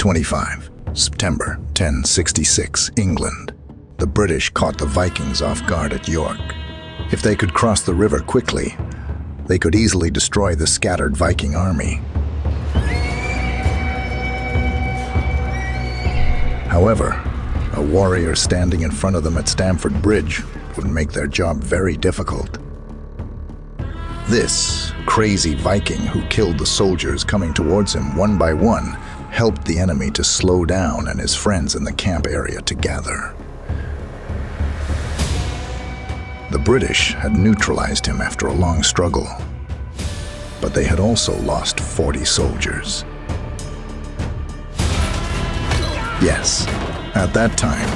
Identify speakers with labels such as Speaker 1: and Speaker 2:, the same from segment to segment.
Speaker 1: 25. September 1066, England. The British caught the Vikings off guard at York. If they could cross the river quickly, they could easily destroy the scattered Viking army. However, a warrior standing in front of them at Stamford Bridge would make their job very difficult. This crazy Viking who killed the soldiers coming towards him one by one helped the enemy to slow down and his friends in the camp area to gather. The British had neutralized him after a long struggle, but they had also lost 40 soldiers. Yes, at that time,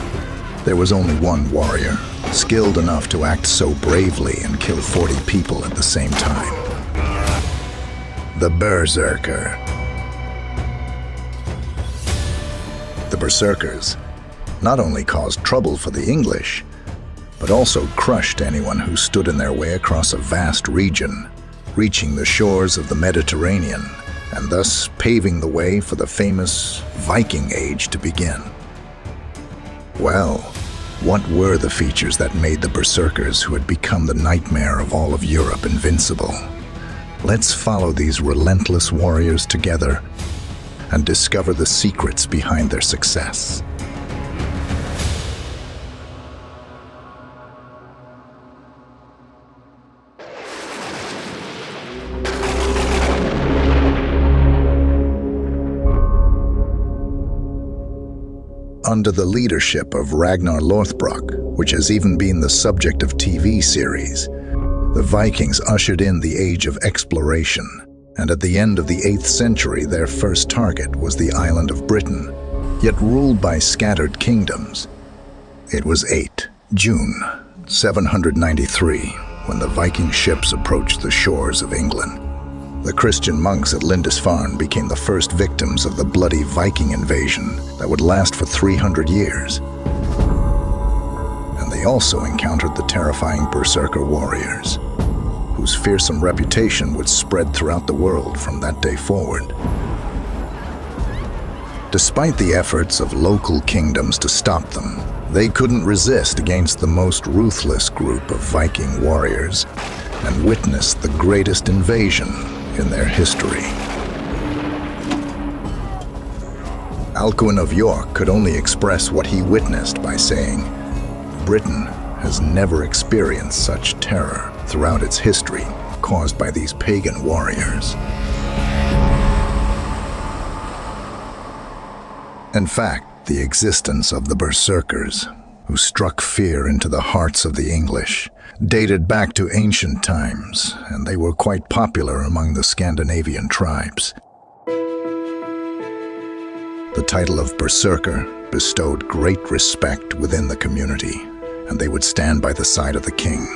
Speaker 1: there was only one warrior, skilled enough to act so bravely and kill 40 people at the same time. The berserker. The berserkers not only caused trouble for the English, but also crushed anyone who stood in their way across a vast region, reaching the shores of the Mediterranean, and thus paving the way for the famous Viking Age to begin. Well, what were the features that made the berserkers who had become the nightmare of all of Europe invincible? Let's follow these relentless warriors together and discover the secrets behind their success. Under the leadership of Ragnar Lothbrok, which has even been the subject of TV series, the Vikings ushered in the age of exploration, and at the end of the 8th century their first target was the island of Britain, yet ruled by scattered kingdoms. It was June 793 when the Viking ships approached the shores of England. The Christian monks at Lindisfarne became the first victims of the bloody Viking invasion that would last for 300 years. And they also encountered the terrifying berserker warriors, whose fearsome reputation would spread throughout the world from that day forward. Despite the efforts of local kingdoms to stop them, they couldn't resist against the most ruthless group of Viking warriors and witnessed the greatest invasion in their history. Alcuin of York could only express what he witnessed by saying, "Britain has never experienced such terror throughout its history caused by these pagan warriors." In fact, the existence of the berserkers, who struck fear into the hearts of the English, dated back to ancient times, and they were quite popular among the Scandinavian tribes. The title of berserker bestowed great respect within the community, and they would stand by the side of the king.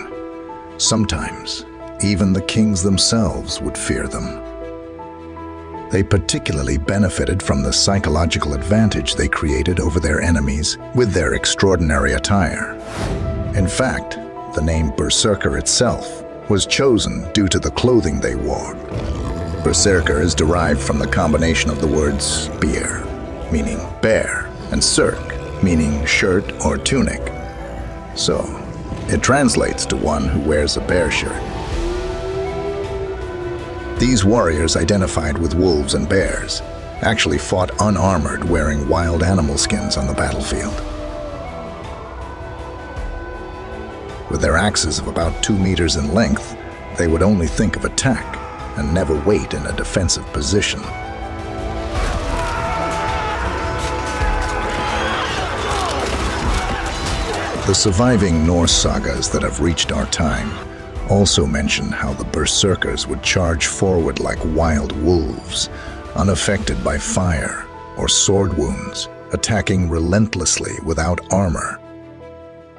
Speaker 1: Sometimes, even the kings themselves would fear them. They particularly benefited from the psychological advantage they created over their enemies with their extraordinary attire. In fact, the name berserker itself was chosen due to the clothing they wore. Berserker is derived from the combination of the words beer, meaning bear, and serk, meaning shirt or tunic. So, it translates to one who wears a bear shirt. These warriors identified with wolves and bears actually fought unarmored, wearing wild animal skins on the battlefield. With their axes of about 2 meters in length, they would only think of attack and never wait in a defensive position. The surviving Norse sagas that have reached our time also mention how the berserkers would charge forward like wild wolves, unaffected by fire or sword wounds, attacking relentlessly without armor.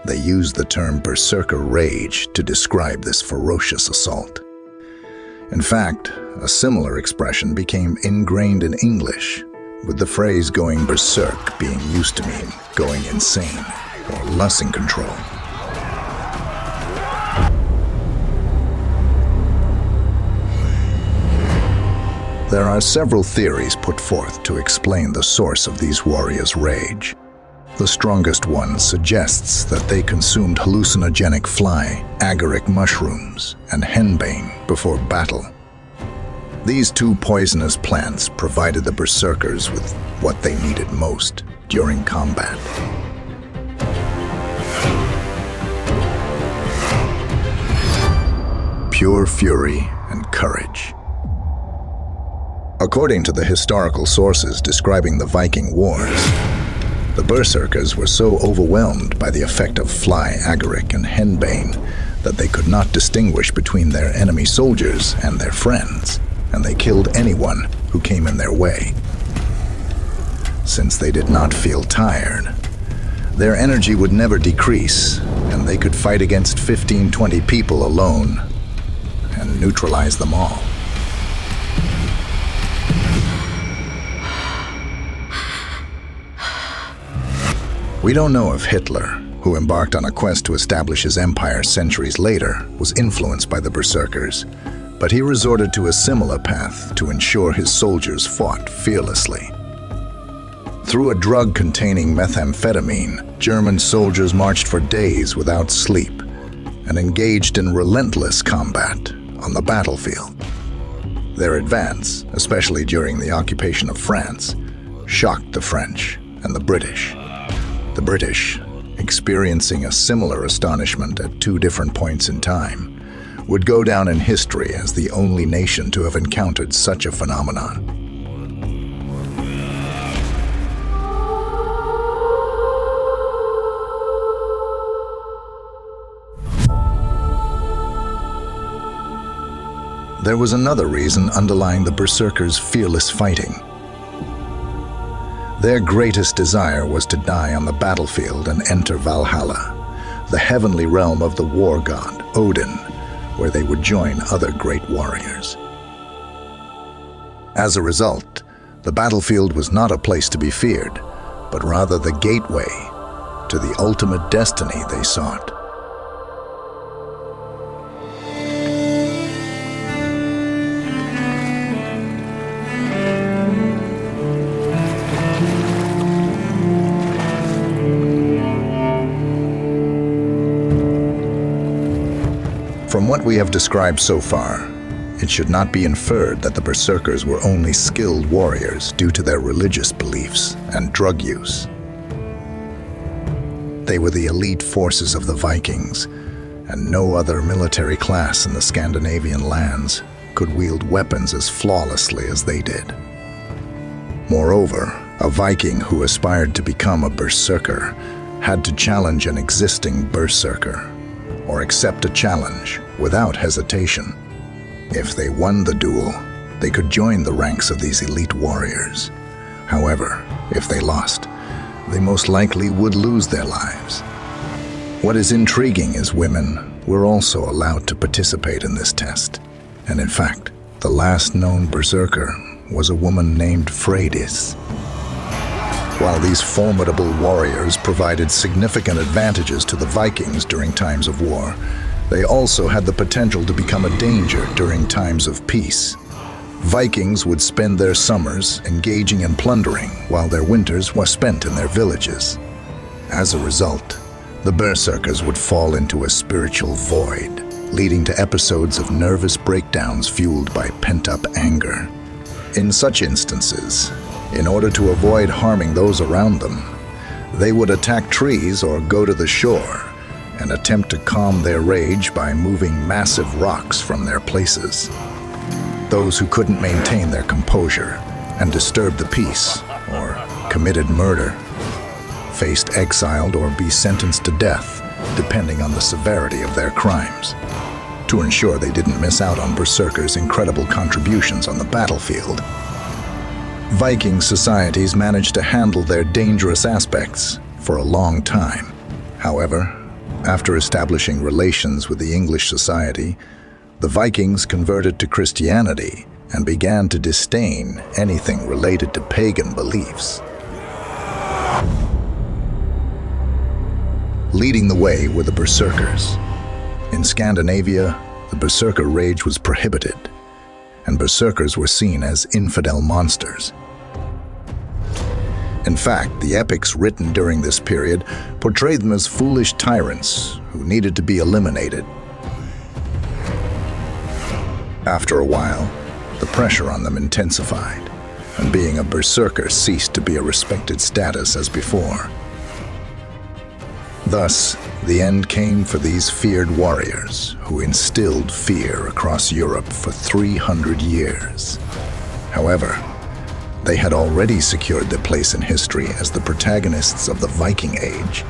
Speaker 1: They used the term berserker rage to describe this ferocious assault. In fact, a similar expression became ingrained in English, with the phrase going berserk being used to mean going insane or losing control. There are several theories put forth to explain the source of these warriors' rage. The strongest one suggests that they consumed hallucinogenic fly, agaric mushrooms, and henbane before battle. These two poisonous plants provided the berserkers with what they needed most during combat. Pure fury and courage. According to the historical sources describing the Viking Wars, the berserkers were so overwhelmed by the effect of fly, agaric, and henbane that they could not distinguish between their enemy soldiers and their friends, and they killed anyone who came in their way. Since they did not feel tired, their energy would never decrease, and they could fight against 15-20 people alone and neutralize them all. We don't know if Hitler, who embarked on a quest to establish his empire centuries later, was influenced by the berserkers, but he resorted to a similar path to ensure his soldiers fought fearlessly. Through a drug containing methamphetamine, German soldiers marched for days without sleep and engaged in relentless combat on the battlefield. Their advance, especially during the occupation of France, shocked the French and the British. The British, experiencing a similar astonishment at two different points in time, would go down in history as the only nation to have encountered such a phenomenon. There was another reason underlying the berserkers' fearless fighting. Their greatest desire was to die on the battlefield and enter Valhalla, the heavenly realm of the war god, Odin, where they would join other great warriors. As a result, the battlefield was not a place to be feared, but rather the gateway to the ultimate destiny they sought. From what we have described so far, it should not be inferred that the berserkers were only skilled warriors due to their religious beliefs and drug use. They were the elite forces of the Vikings, and no other military class in the Scandinavian lands could wield weapons as flawlessly as they did. Moreover, a Viking who aspired to become a berserker had to challenge an existing berserker, or accept a challenge without hesitation. If they won the duel, they could join the ranks of these elite warriors. However, if they lost, they most likely would lose their lives. What is intriguing is women were also allowed to participate in this test. And in fact, the last known berserker was a woman named Freydis. While these formidable warriors provided significant advantages to the Vikings during times of war, they also had the potential to become a danger during times of peace. Vikings would spend their summers engaging in plundering, while their winters were spent in their villages. As a result, the berserkers would fall into a spiritual void, leading to episodes of nervous breakdowns fueled by pent-up anger. In such instances, in order to avoid harming those around them, they would attack trees or go to the shore and attempt to calm their rage by moving massive rocks from their places. Those who couldn't maintain their composure and disturbed the peace or committed murder faced exiled or be sentenced to death, depending on the severity of their crimes. To ensure they didn't miss out on berserkers' incredible contributions on the battlefield, Viking societies managed to handle their dangerous aspects for a long time. However, after establishing relations with the English society, the Vikings converted to Christianity and began to disdain anything related to pagan beliefs. Leading the way were the berserkers. In Scandinavia, the berserker rage was prohibited, and berserkers were seen as infidel monsters. In fact, the epics written during this period portrayed them as foolish tyrants who needed to be eliminated. After a while, the pressure on them intensified, and being a berserker ceased to be a respected status as before. Thus, the end came for these feared warriors who instilled fear across Europe for 300 years. However, they had already secured their place in history as the protagonists of the Viking Age,